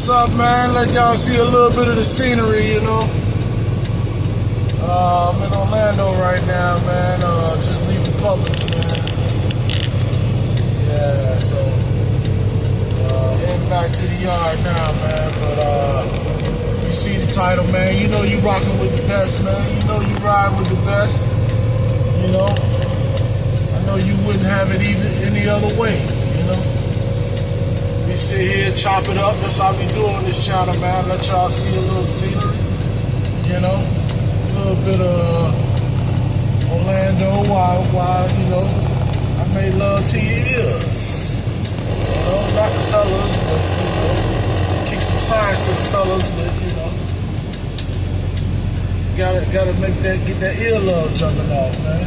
What's up, man? Let y'all see a little bit of the scenery, you know. I'm in Orlando right now, man. Just leaving Publix, man. Yeah, so heading back to the yard now, man. But you see the title, man. You know you rocking with the best, man. You know you riding with the best. You know, I know you wouldn't have it any other way. You know, we sit here, chop it up. That's how we do on this channel, man. Let y'all see a little scenery. You know. A little bit of Orlando while you know I made love to your ears. You know, not the fellas, but you know, kick some signs to the fellas, but you know, gotta get that ear love jumping off, man.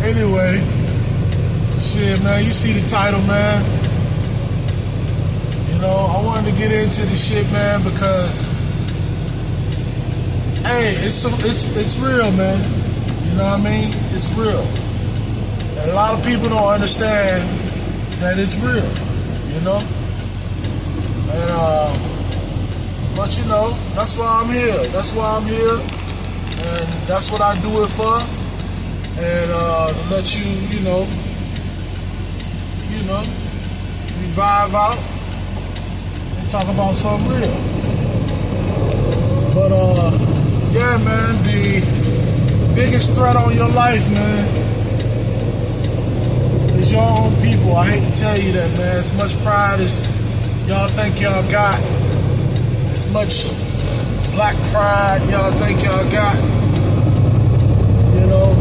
Anyway, shit, man, you see the title, man. You know, I wanted to get into the shit, man, because hey, it's real, man. You know what I mean? It's real. And a lot of people don't understand that it's real, you know? And, but you know, that's why I'm here. That's why I'm here. And that's what I do it for. And, to let you know, revive out and talk about something real. But, yeah, man, the biggest threat on your life, man, is your own people. I hate to tell you that, man. As much pride as y'all think y'all got, as much black pride y'all think y'all got, you know,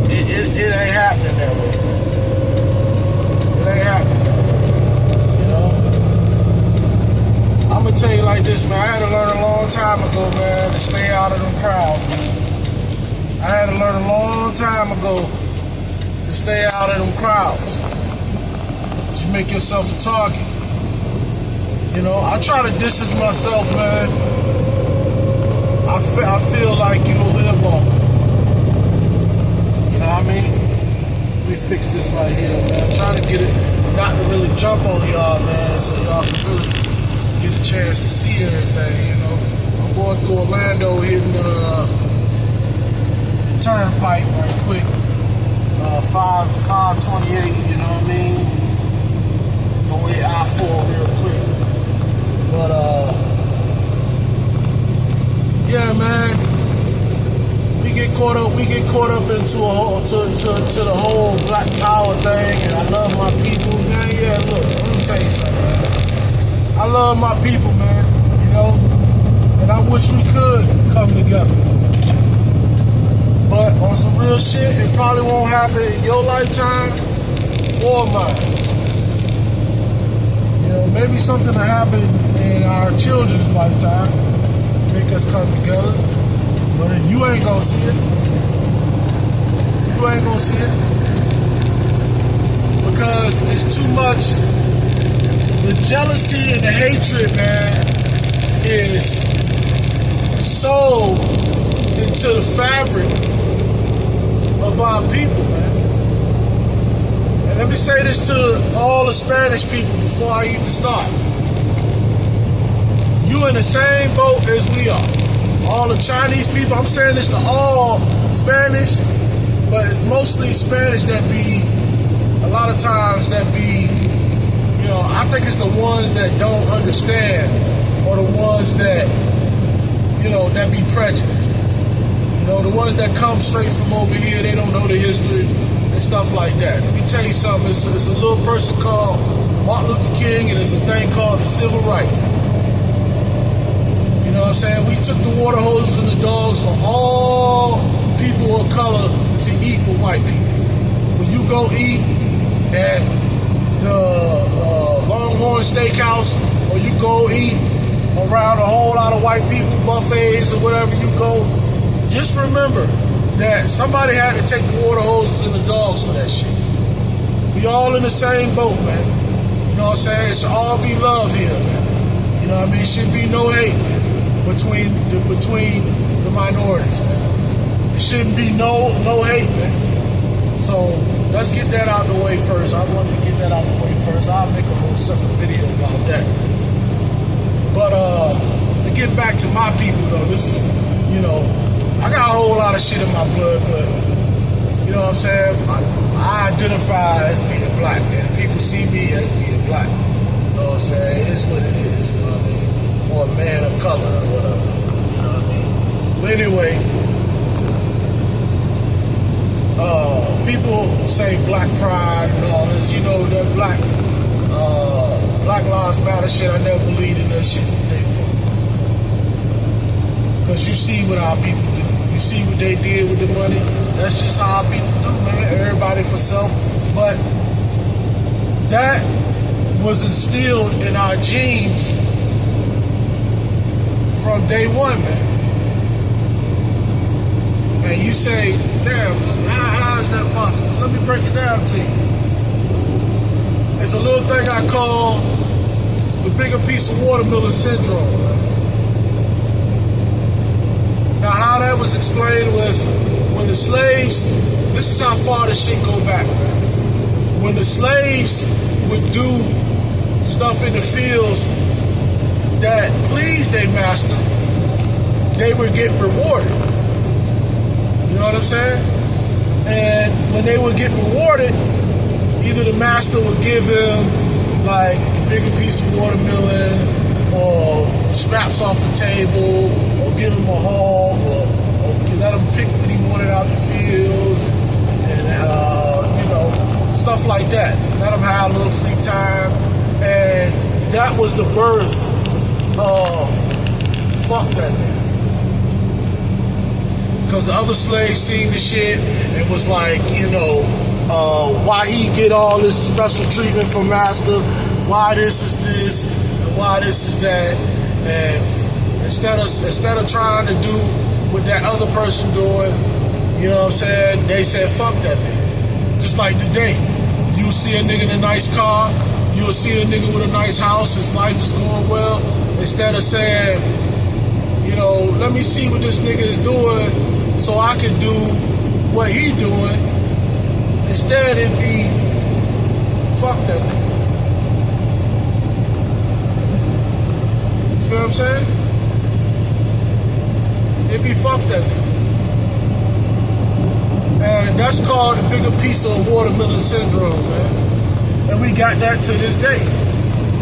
it ain't happening that way, man. It ain't happening. I'm gonna tell you like this, man. I had to learn a long time ago, man, to stay out of them crowds, man. I had to learn a long time ago to stay out of them crowds. You make yourself a target. You know, I try to distance myself, man. I feel like you'll live longer. You know what I mean? Let me fix this right here, man. I'm trying to get it, not to really jump on y'all, man, so y'all can really get a chance to see everything, you know. I'm going through Orlando, hitting the turnpike right quick. 528, you know what I mean? Gonna hit I-4 real quick. But yeah, man. We get caught up into to the whole Black Power thing, and I love my people, man. Yeah, look, let me tell you something, man. I love my people, man, you know, and I wish we could come together. But on some real shit, it probably won't happen in your lifetime or mine. You know, maybe something will happen in our children's lifetime to make us come together, but you ain't gonna see it. You ain't gonna see it. Because it's too much. The jealousy and the hatred, man, is so into the fabric of our people, man. And let me say this to all the Spanish people before I even start. You in the same boat as we are. All the Chinese people, I'm saying this to all Spanish, but it's mostly Spanish that be, a lot of times that be, you know, I think it's the ones that don't understand, or the ones that, you know, that be prejudiced. You know, the ones that come straight from over here, they don't know the history and stuff like that. Let me tell you something, it's a little person called Martin Luther King, and it's a thing called the civil rights. You know what I'm saying? We took the water hoses and the dogs for all people of color to eat with white people. When you go eat at the Longhorn Steakhouse, or you go eat around a whole lot of white people, buffets or whatever you go, just remember that somebody had to take the water hoses and the dogs for that shit. We all in the same boat, man. You know what I'm saying? It should all be love here, man. You know what I mean? It should be no hate, man, between the minorities, man. It shouldn't be no hate, man. So let's get that out of the way first. I wanted to get that out of the way first. I'll make a whole separate video about that. But to get back to my people though, this is, you know, I got a whole lot of shit in my blood, but you know what I'm saying? I identify as being black, and people see me as being black. You know what I'm saying? It's what it is, you know what I mean? Or a man of color or whatever, you know what I mean? But anyway, people say black pride and all this, you know, that Black Lives Matter shit, I never believed in that shit from day one. Because you see what our people do. You see what they did with the money. That's just how our people do, man. Everybody for self. But that was instilled in our genes from day one, man. And you say, damn, how is that possible? Let me break it down to you. It's a little thing I call the bigger piece of watermelon syndrome. Now, how that was explained was when the slaves, this is how far this shit go back, man. When the slaves would do stuff in the fields that pleased their master, they would get rewarded. You know what I'm saying? And when they would get rewarded, either the master would give him like a bigger piece of watermelon or scraps off the table or give him a hog or let him pick what he wanted out in the fields and you know, stuff like that. Let him have a little free time. And that was the birth of fuck that nigga. Because the other slaves seen the shit and was like, you know, why he get all this special treatment from master, why this is this, and why this is that. And instead of trying to do what that other person doing, you know what I'm saying, they said, fuck that nigga. Just like today, you see a nigga in a nice car, you'll see a nigga with a nice house, his life is going well. Instead of saying, you know, let me see what this nigga is doing so I can do what he doing. Instead, it'd be, fuck that nigga. You feel what I'm saying? It'd be fuck that nigga. And that's called the bigger piece of watermelon syndrome, man. And we got that to this day.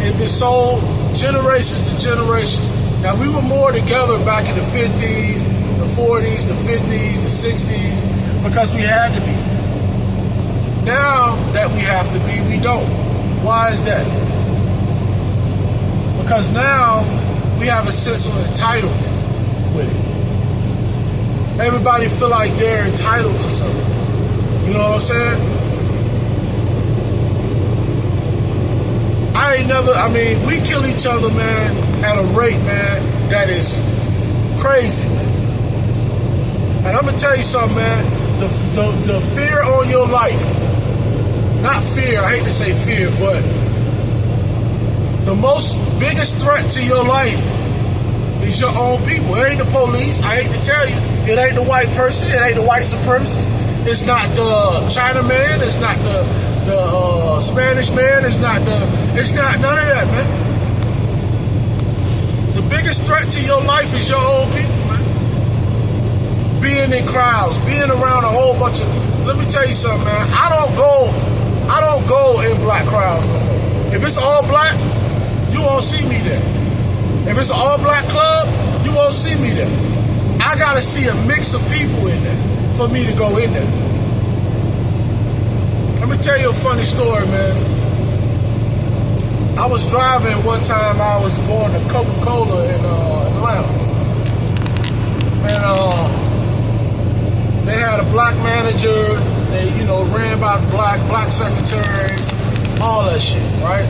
It been sold generations to generations. Now, we were more together back in the 50s, the 40s, the 50s, the 60s, because we had to be. Now that we have to be, we don't. Why is that? Because now we have a sense of entitlement with it. Everybody feel like they're entitled to something. You know what I'm saying? We kill each other, man, at a rate, man, that is crazy, man. And I'm gonna tell you something, man. The fear on your life, not fear, I hate to say fear, but the most biggest threat to your life is your own people. It ain't the police, I hate to tell you. It ain't the white person, it ain't the white supremacist. It's not the China man, it's not the Spanish man, it's not none of that, man. The biggest threat to your life is your own people, man. Being in crowds, being around a whole bunch of, let me tell you something, man. I don't go in black crowds no more. If it's all black, you won't see me there. If it's an all black club, you won't see me there. I gotta see a mix of people in there for me to go in there. Let me tell you a funny story, man. I was driving one time, I was going to Coca-Cola in Atlanta. And they had a black manager, they, you know, ran by black secretaries, all that shit, right?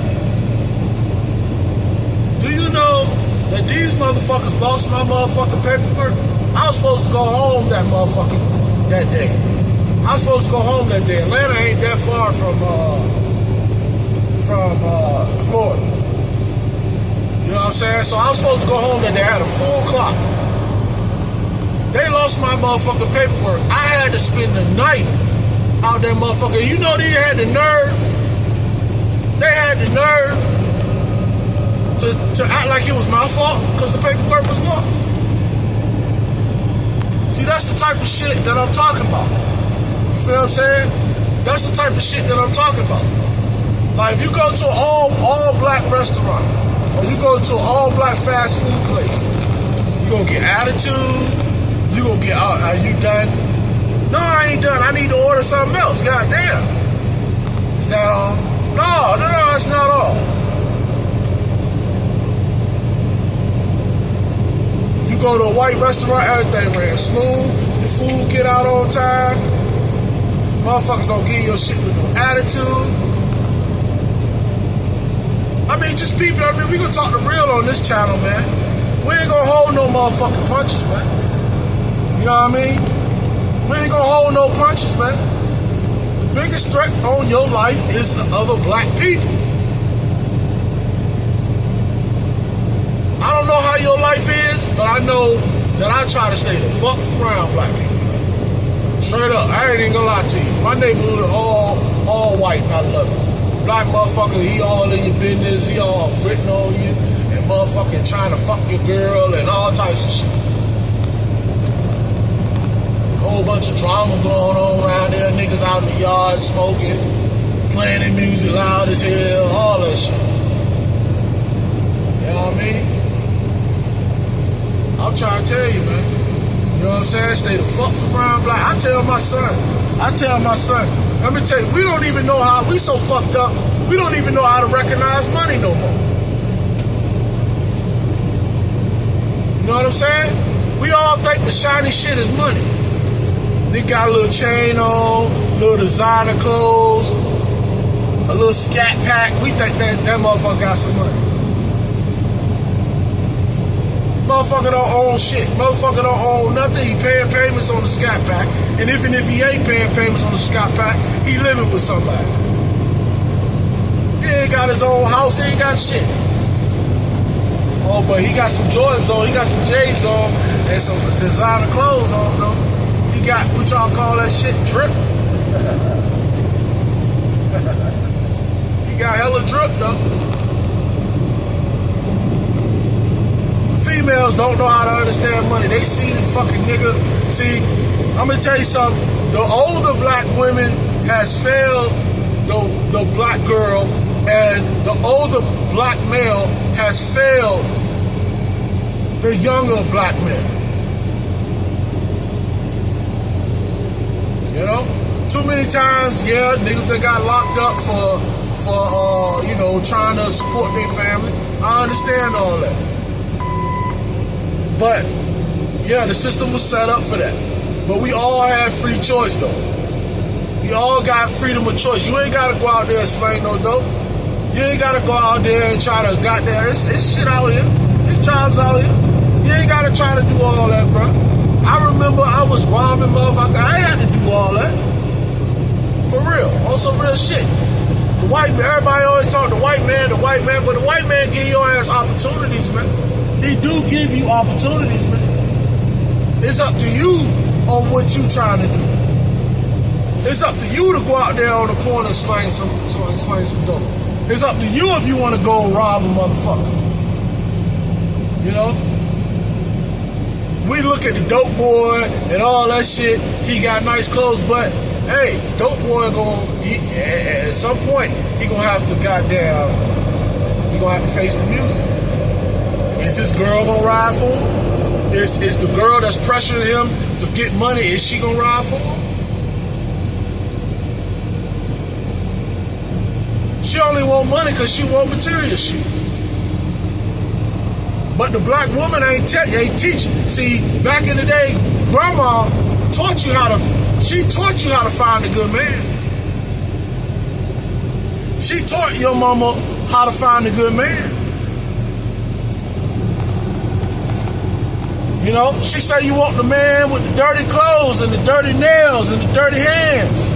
Do you know that these motherfuckers lost my motherfucking paperwork? I was supposed to go home that day. I was supposed to go home that day. Atlanta ain't that far from Florida. You know what I'm saying? So I was supposed to go home that day. I had a full clock. They lost my motherfucking paperwork. I had to spend the night out that motherfucker. You know they had the nerve. They had the nerve to act like it was my fault because the paperwork was lost. See, that's the type of shit that I'm talking about. You feel what I'm saying? That's the type of shit that I'm talking about. Like if you go to an all black restaurant or you go to an all black fast food place, you gonna get attitude. You gonna get out. Are you done? No, I ain't done. I need to order something else. God damn. Is that all? No, that's not all. You go to a white restaurant, everything ran smooth. The food get out on time. Motherfuckers don't give your shit with no attitude. I mean, just people. I mean, we gonna talk the real on this channel, man. We ain't gonna hold no motherfucking punches, man. You know what I mean? We ain't gonna hold no punches, man. The biggest threat on your life is the other black people. I don't know how your life is, but I know that I try to stay the fuck from around black people. Straight up, I ain't even gonna lie to you. My neighborhood all white, and I love it. Black motherfucker, he all in your business, he all written on you, and motherfucking trying to fuck your girl and all types of shit. Whole bunch of drama going on around there, niggas out in the yard smoking, playing their music loud as hell, all that shit. You know what I mean? I'm trying to tell you, man. You know what I'm saying? Stay the fuck from around black. I tell my son, let me tell you, we don't even know how, we so fucked up, we don't even know how to recognize money no more. You know what I'm saying? We all think the shiny shit is money. They got a little chain on, little designer clothes, a little scat pack. We think that motherfucker got some money. Motherfucker don't own shit. Motherfucker don't own nothing. He paying payments on the scat pack. And even if he ain't paying payments on the scat pack, he living with somebody. He ain't got his own house. He ain't got shit. Oh, but he got some Jordans on. He got some J's on and some designer clothes on, though. He got, what y'all call that shit? Drip. He got hella drip, though. Females don't know how to understand money. They see the fucking nigga. See, I'm gonna tell you something. The older black women has failed the black girl, and the older black male has failed the younger black man. You know, too many times, yeah, niggas that got locked up for you know, trying to support their family. I understand all that. But, yeah, the system was set up for that. But we all had free choice, though. We all got freedom of choice. You ain't got to go out there and slang no dope. You ain't got to go out there and try to goddamn. It's shit out here. It's jobs out here. You ain't got to try to do all that, bro. I remember I was robbing motherfuckers. I ain't had to do all that. For real. On some real shit. The white man, everybody always talk the white man, but the white man give your ass opportunities, man. They do give you opportunities, man. It's up to you on what you trying to do. It's up to you to go out there on the corner and slang some dope. It's up to you if you want to go rob a motherfucker. You know? We look at the dope boy and all that shit. He got nice clothes, but hey, dope boy at some point he gonna have to he gonna have to face the music. Is this girl gonna ride for him? Is the girl that's pressuring him to get money, is she gonna ride for him? She only want money because she want material shit. But the black woman ain't teaching. See, back in the day, grandma taught you how to find a good man. She taught your mama how to find a good man. You know, she said you want the man with the dirty clothes and the dirty nails and the dirty hands.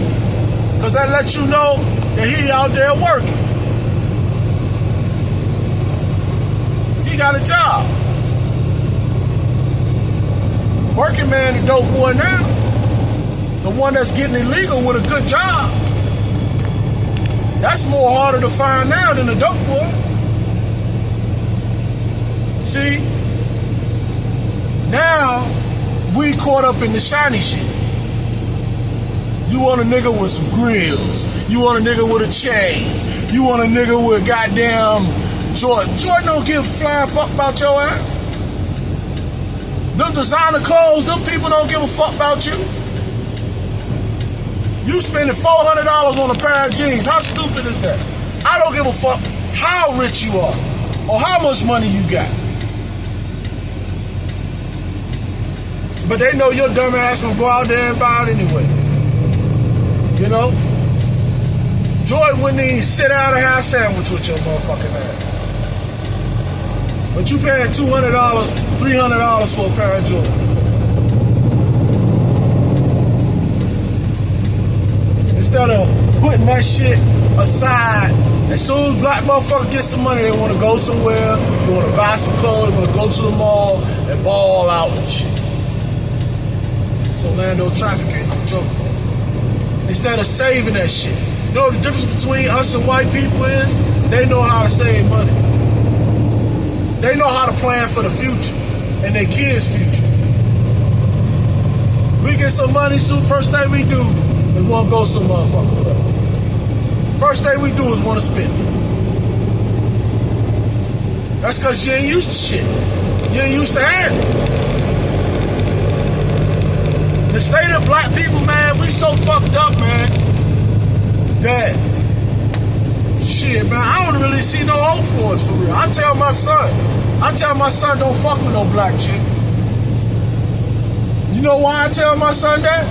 Because that lets you know that he out there working. He got a job. Working man, the dope boy now. the one that's getting illegal with a good job. That's more harder to find now than a dope boy. See, now we caught up in the shiny shit. You want a nigga with some grills. You want a nigga with a chain. You want a nigga with goddamn Jordan. Jordan don't give a flying fuck about your ass. Them designer clothes, them people don't give a fuck about you. You spending $400 on a pair of jeans. How stupid is that? I don't give a fuck how rich you are or how much money you got. But they know your dumb ass gonna go out there and buy it anyway. You know? Jordan wouldn't even sit down and have a sandwich with your motherfucking ass. But you paying $200, $300 for a pair of Jordan. Instead of putting that shit aside, as soon as black motherfuckers get some money, they want to go somewhere, they want to buy some clothes, they want to go to the mall and ball out and shit. So Orlando traffic ain't no joke. Instead of saving that shit. You know the difference between us and white people is? They know how to save money. They know how to plan for the future and their kids' future. We get some money, so first thing we do is want to go some motherfucker with it. First thing we do is want to spend it. That's because you ain't used to shit. You ain't used to handling it. The state of black people, man, we so fucked up, man, that shit, man, I don't really see no hope for us for real. I tell my son don't fuck with no black chick. You know why I tell my son that?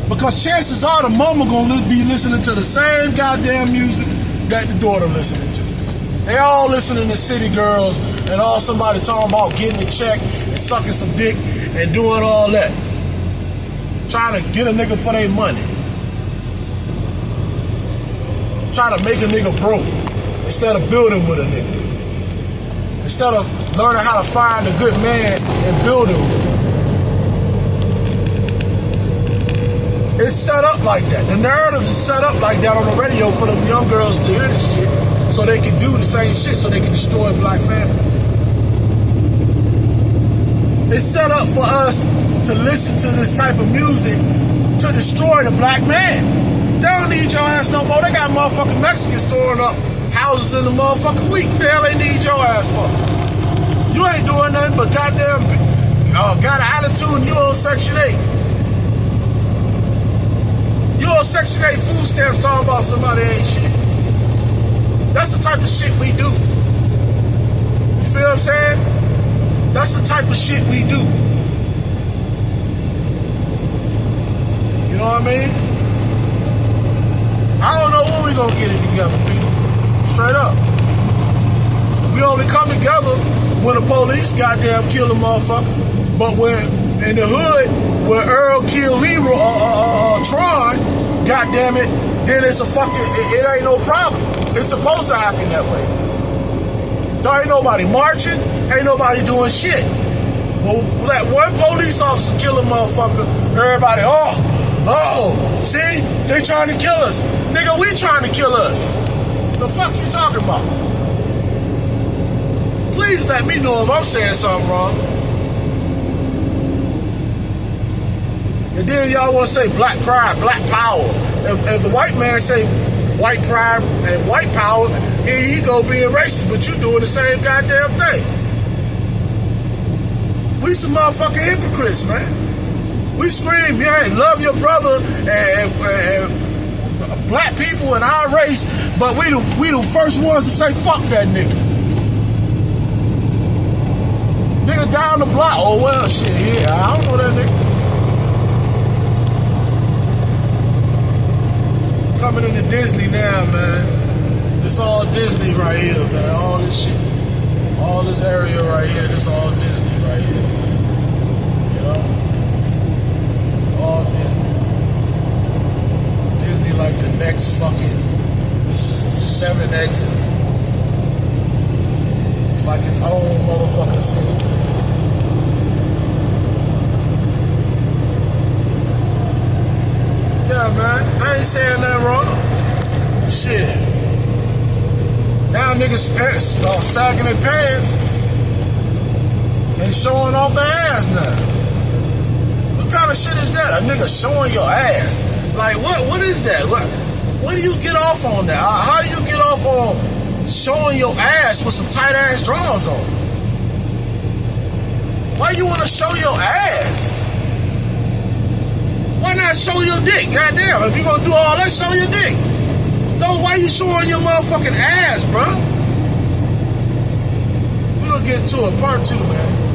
Because chances are the mama gonna be listening to the same goddamn music that the daughter listening to. They all listening to City Girls and all somebody talking about getting a check and sucking some dick and doing all that. Trying to get a nigga for their money. Trying to make a nigga broke instead of building with a nigga. Instead of learning how to find a good man and building with him. It's set up like that. The narrative is set up like that on the radio for them young girls to hear this shit so they can do the same shit so they can destroy black families. It's set up for us to listen to this type of music to destroy the black man. They don't need your ass no more. They got motherfucking Mexicans storing up houses in the motherfucking week. The hell they need your ass for? You ain't doing nothing but goddamn got an attitude and you on Section 8. You on Section 8 food stamps talking about somebody ain't shit. That's the type of shit we do. You feel what I'm saying? That's the type of shit we do. You know what I mean? I don't know when we gonna get it together, people. Straight up. We only come together when the police goddamn kill a motherfucker. But when in the hood, where Earl killed Leroy Tron, goddamn it, then it's a fucking, it ain't no problem. It's supposed to happen that way. There ain't nobody marching, ain't nobody doing shit. Well, let one police officer kill a motherfucker, everybody, oh, see, they trying to kill us. Nigga, we trying to kill us. The fuck you talking about? Please let me know if I'm saying something wrong. And then y'all want to say black pride, black power. If the white man say white pride and white power, he go being racist, but you doing the same goddamn thing. We some motherfucking hypocrites, man. We scream, yeah, love your brother and black people in our race, but we the first ones to say fuck that nigga. Nigga down the block, oh well, shit, yeah, I don't know that nigga. Coming into Disney now, man. It's all Disney right here, man. All this shit. All this area right here, this all Disney right here, man. You know? All Disney. Disney like the next fucking 7 exits. It's like its own motherfucking city. Yeah, man. I ain't saying nothing wrong. Shit. Now niggas start sagging their pants and showing off their ass now. What kind of shit is that? A nigga showing your ass? Like, what is that? What do you get off on that? How do you get off on showing your ass with some tight ass drawers on? Why you want to show your ass? Why not show your dick? Goddamn, if you gonna do all that, show your dick. No, why you showing your motherfucking ass, bro? We gonna get to it, part 2, man.